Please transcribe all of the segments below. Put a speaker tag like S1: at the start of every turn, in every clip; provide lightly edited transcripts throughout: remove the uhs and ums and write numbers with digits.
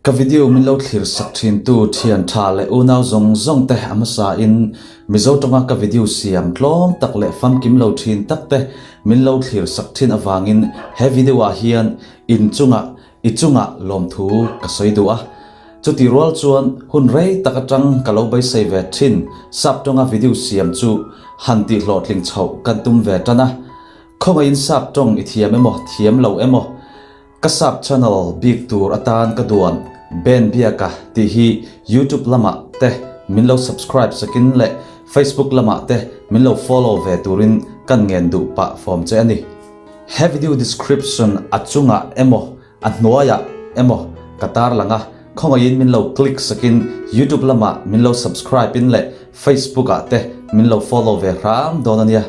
S1: ka video min lo thlir sak thin tu thian tha le unau zong te amasa in Mizo tonga ka video siam tlom tak le fam kim lo thin tak te min lo thlir sak thin awangin he video a hian in chunga lom thu ka soidu a chuti rol chuan hun rei takatang kalo bai sei ve thin sap tonga video siam chu hanti hlotling chho kan tum ve tana khoma in sap tong ithiam emo thiam lo emo kasap channel big tour atan kaduan ben biaka ti hi YouTube lama te min lo subscribe sakin le Facebook lama te min lo follow ve turin kan ngen du pa form che ani he video description achunga emo annoya emo katar langa khonga in min lo click sakin YouTube lama min lo subscribe in le Facebook ate min lo follow ve ram donania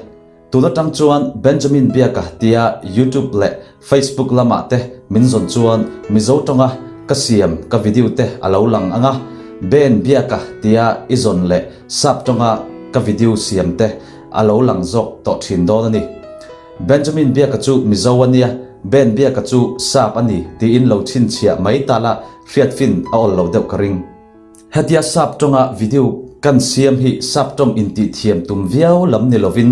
S1: tuna tang chuan Benjamin Biaka tia YouTube le Facebook lama te min zon chuan Mizo tonga ka siam ka video te alo lang anga ben Biaka tia izon le sap tonga ka video siam te alo lang zok to thin don ani Benjamin Biaka chu Mizo ania ben Biaka chu sap ani ti in lo thin chia mai tala riat fin a ol lo deuh karing hetia sap tonga video kan siam hi sap tong in ti thiam tum viau lam ni lovin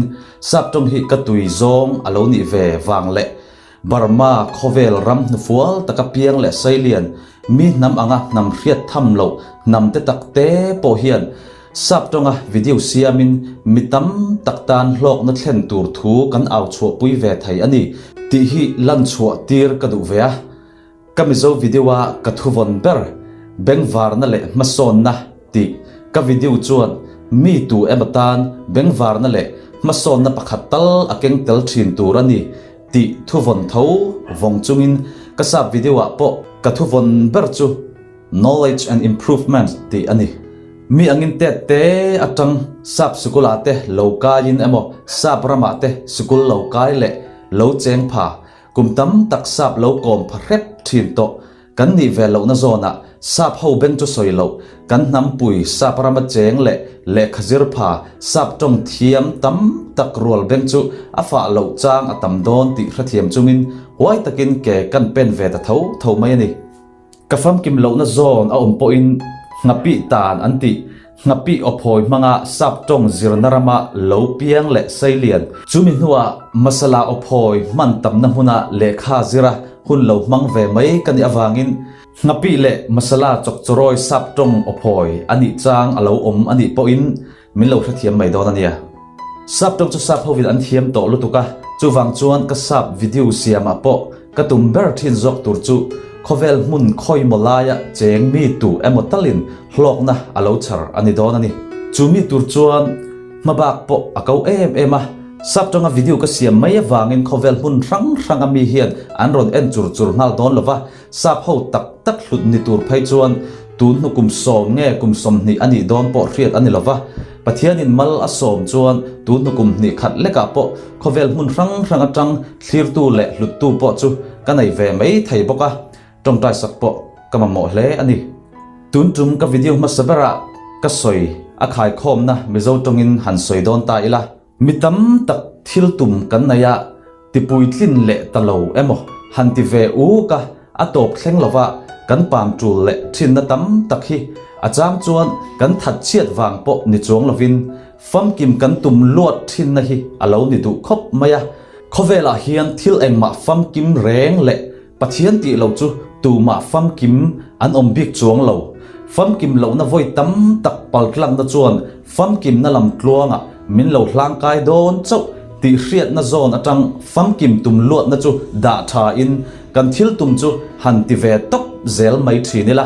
S1: sap tong hi ka tui zong alo ni ve wang le Burma khovel ram nufual taka piang le sailian mi nam anga nam riat tham lo nam te takte po hian sap tonga video siamin mitam taktan hlok na thlen tur thu kan aw chho pui ve thai ani ti hi lan chho tir ka du ve a kamizo video wa ka thuvon ber bengwar na le mason na ti ka video chuan mi tu ematan bengwar na le mason na pakhatal akeng tel thin tur ani ti thuvon tho vong chungin kasap video a po ka thuvon ber chu knowledge and improvement ti ani mi angin te atang sap sukula te loka in emo sap rama te sukul lokai le lo cheng pha kumtam tak sap lo kom pharep thin to kan ni ve lo na zona sap ho ben chu soilo kan nam pui sap rama cheng le khazir pha sap tong thiam tam tak rol ben chu afa lo chang atam don ti hrathiam chungin wai takin ke kan pen ve ta tho mai ani kafam kim lo na zon a om po in ngapi tan anti ngapi ophoi manga sap tong zirnarama lo piang le sailian chumi nuwa masala ophoi man tam na huna lekha zira hun lo mang ve mai kan awangin ngapi le masala chokchoroi sap tong ophoi ani chang alo om ani po in min lo hrathiam mai don ania sap tong chu sap hovin an thiam to lutuka chuwang chuan ka sap video siama po ka tumber thin zok tur chu khovel mun khoi molaya cheng mi tu emotalin hlok na alo char ani don ani chumi tur chuan mabak po akau ema sap tonga video ka siam mai awangin khovel mun rang ami hian an ron en chur nal don lova sap ho tak hlut ni tur phai chuan tun nu kum som nge kum som ni ani don po riat ani lova pathian in mal asom chuan tun nu kum ni khat leka po khovel mun rang atang thlir tu le hlut tu po chu kanai ve mai thai boka trong tai sak po kama mo hle ani tun tum ka video ma sabara ka soi a khai khom na Mizo tongin han soi don ta ila mitam tak thil tum kan naya tipui tlin le talo emo han ti ve u ka atop thleng lova kan pam tul le thin na tam tak hi acham chuan kan that chiat wang po ni chuang lovin fam kim kan tum luat thin na hi alo ni du khop maya khovela hian thil engma fam kim reng le pathian ti lo chu tu ma fam kim an om bik chuang lo fam kim lo na voi tam tak paltlang na chuan fam kim na lam tluanga min lo hlang kai don chau ti hriat na zon atang fam kim tum luat na chu da tha in kan thil tum chu han ti ve top zel mai thinila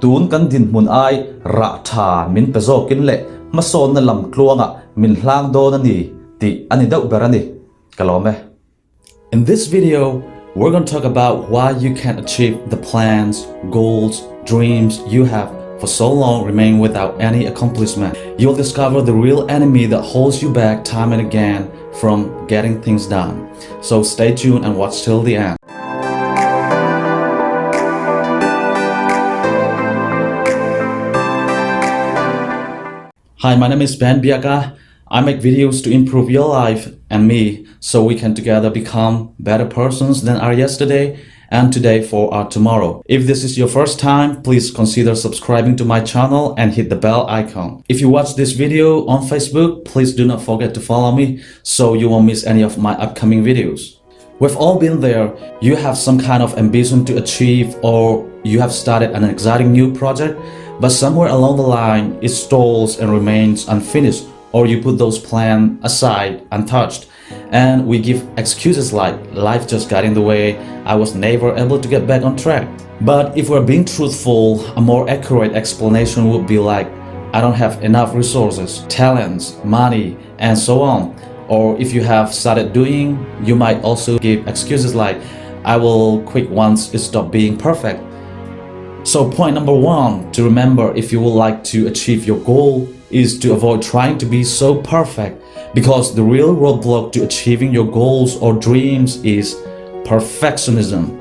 S1: tun kan din mun ai ra tha min pezo kin le mason na lam tluanga min hlang don ani ti ani dau berani kalome in this video we're going to talk about why you can't achieve the plans, goals, dreams you have for so long remain without any accomplishment. You'll discover the real enemy that holds you back time and again from getting things done. So stay tuned and watch till the end. Hi, my name is Ben Biaka. I make videos to improve your life and me so we can together become better persons than are yesterday and today for our tomorrow. If this is your first time, please consider subscribing to my channel and hit the bell icon. If you watch this video on Facebook, please do not forget to follow me so you won't miss any of my upcoming videos. We've all been there. You have some kind of ambition to achieve, or you have started an exciting new project, but somewhere along the line it stalls and remains unfinished, or you put those plans aside untouched, and we give excuses like life just got in the way, I was never able to get back on track. But if we're being truthful, a more accurate explanation would be like, I don't have enough resources, talents, money, and so on. Or if you have started doing, you might also give excuses like, I will quit once it stops being perfect. So point number one to remember if you would like to achieve your goal is to avoid trying to be so perfect, because the real roadblock to achieving your goals or dreams is perfectionism.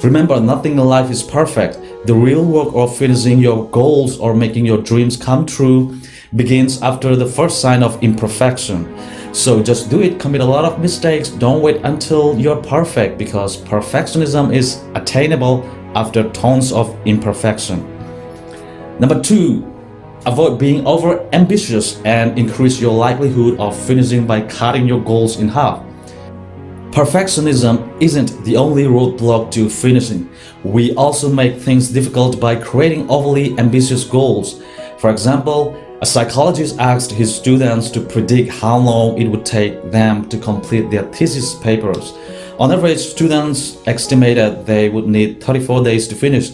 S1: Remember, nothing in life is perfect. The real work of finishing your goals or making your dreams come true begins after the first sign of imperfection. So just do it, commit a lot of mistakes, don't wait until you're perfect, because perfectionism is attainable after tons of imperfection. Number two, avoid being over ambitious and increase your likelihood of finishing by cutting your goals in half. Perfectionism isn't the only roadblock to finishing. We also make things difficult by creating overly ambitious goals. For example, a psychologist asked his students to predict how long it would take them to complete their thesis papers. On average, students estimated they would need 34 days to finish,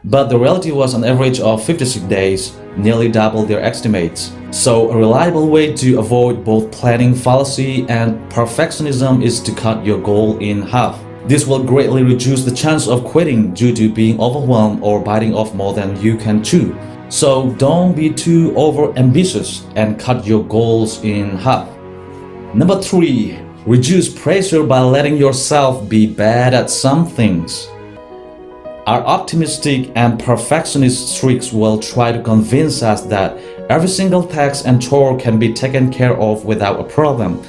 S1: but the reality was an average of 56 days, nearly double their estimates. So a reliable way to avoid both planning fallacy and perfectionism is to cut your goal in half. This will greatly reduce the chance of quitting due to being overwhelmed or biting off more than you can chew. So don't be too over-ambitious and cut your goals in half. Number three, reduce pressure by letting yourself be bad at some things. Our optimistic and perfectionist streaks will try to convince us that every single task and chore can be taken care of without a problem.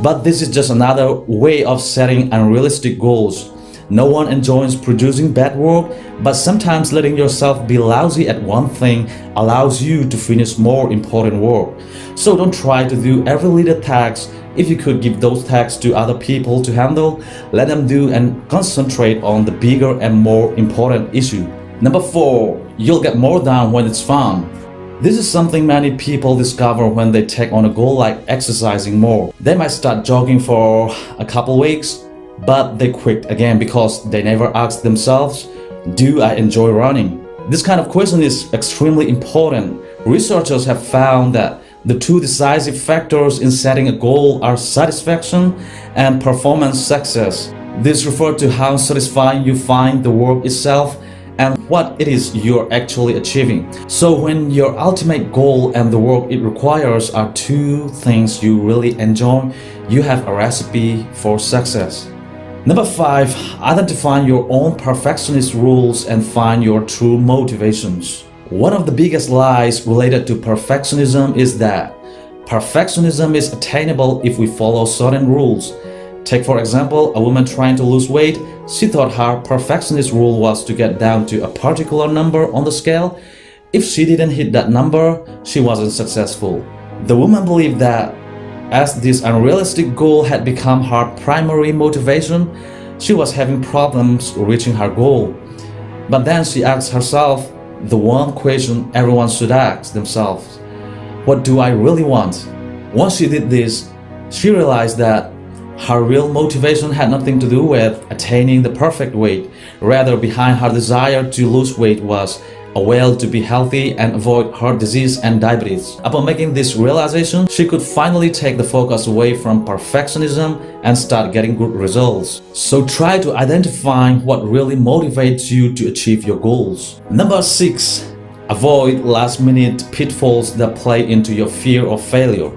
S1: But this is just another way of setting unrealistic goals. No one enjoys producing bad work, but sometimes letting yourself be lousy at one thing allows you to finish more important work. So don't try to do every little task. If you could give those tasks to other people to handle, let them do and concentrate on the bigger and more important issue. Number four, you'll get more done when it's fun. This is something many people discover when they take on a goal like exercising more. They might start jogging for a couple weeks, but they quit again because they never ask themselves, do I enjoy running? This kind of question is extremely important. Researchers have found that the two decisive factors in setting a goal are satisfaction and performance success. This refers to how satisfying you find the work itself and what it is you're actually achieving. So when your ultimate goal and the work it requires are two things you really enjoy, you have a recipe for success. Number five, identify your own perfectionist rules and find your true motivations. One of the biggest lies related to perfectionism is that perfectionism is attainable if we follow certain rules. Take for example, a woman trying to lose weight. She thought her perfectionist rule was to get down to a particular number on the scale. If she didn't hit that number, she wasn't successful. The woman believed that as this unrealistic goal had become her primary motivation, she was having problems reaching her goal. But then she asked herself the one question everyone should ask themselves: what do I really want? Once she did this, she realized that her real motivation had nothing to do with attaining the perfect weight. Rather, behind her desire to lose weight was a will to be healthy and avoid heart disease and diabetes. Upon making this realization, she could finally take the focus away from perfectionism and start getting good results. So try to identify what really motivates you to achieve your goals. Number six, avoid last-minute pitfalls that play into your fear of failure.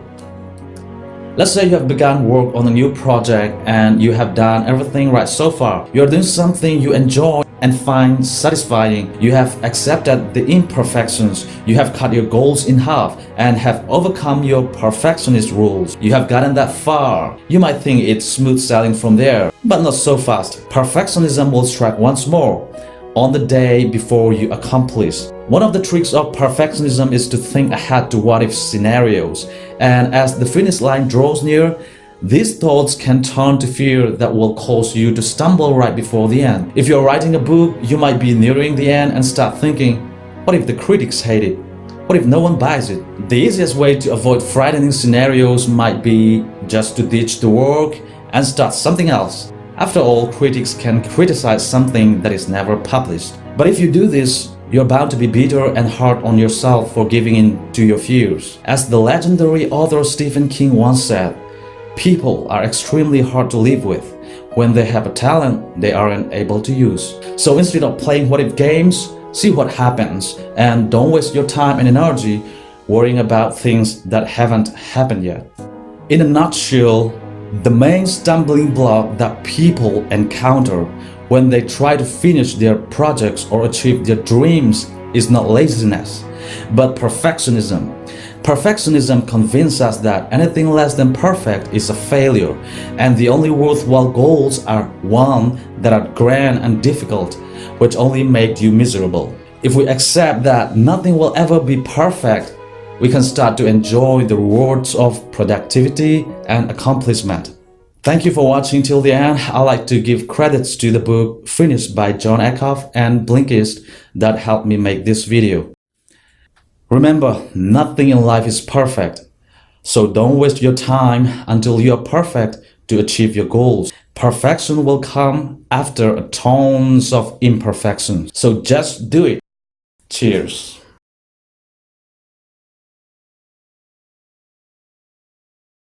S1: Let's say you have begun work on a new project and you have done everything right so far. You are doing something you enjoy and find satisfying. You have accepted the imperfections. You have cut your goals in half and have overcome your perfectionist rules. You have gotten that far. You might think it's smooth sailing from there. But not so fast. Perfectionism will strike once more, on the day before you accomplish. One of the tricks of perfectionism is to think ahead to what-if scenarios, and as the finish line draws near, these thoughts can turn to fear that will cause you to stumble right before the end. If you're writing a book, you might be nearing the end and start thinking, what if the critics hate it? What if no one buys it? The easiest way to avoid frightening scenarios might be just to ditch the work and start something else. After all, critics can criticize something that is never published. But if you do this, you're bound to be bitter and hard on yourself for giving in to your fears. As the legendary author Stephen King once said, people are extremely hard to live with when they have a talent they aren't able to use. So instead of playing what-if games, see what happens and don't waste your time and energy worrying about things that haven't happened yet. In a nutshell, the main stumbling block that people encounter when they try to finish their projects or achieve their dreams is not laziness, but perfectionism. Perfectionism convinces us that anything less than perfect is a failure, and the only worthwhile goals are ones that are grand and difficult, which only make you miserable. If we accept that nothing will ever be perfect, we can start to enjoy the rewards of productivity and accomplishment. Thank you for watching till the end. I'd like to give credits to the book finished by Jon Acuff and Blinkist that helped me make this video. Remember, nothing in life is perfect, so don't waste your time until you are perfect to achieve your goals. Perfection will come after tons of imperfections, so just do it. Cheers.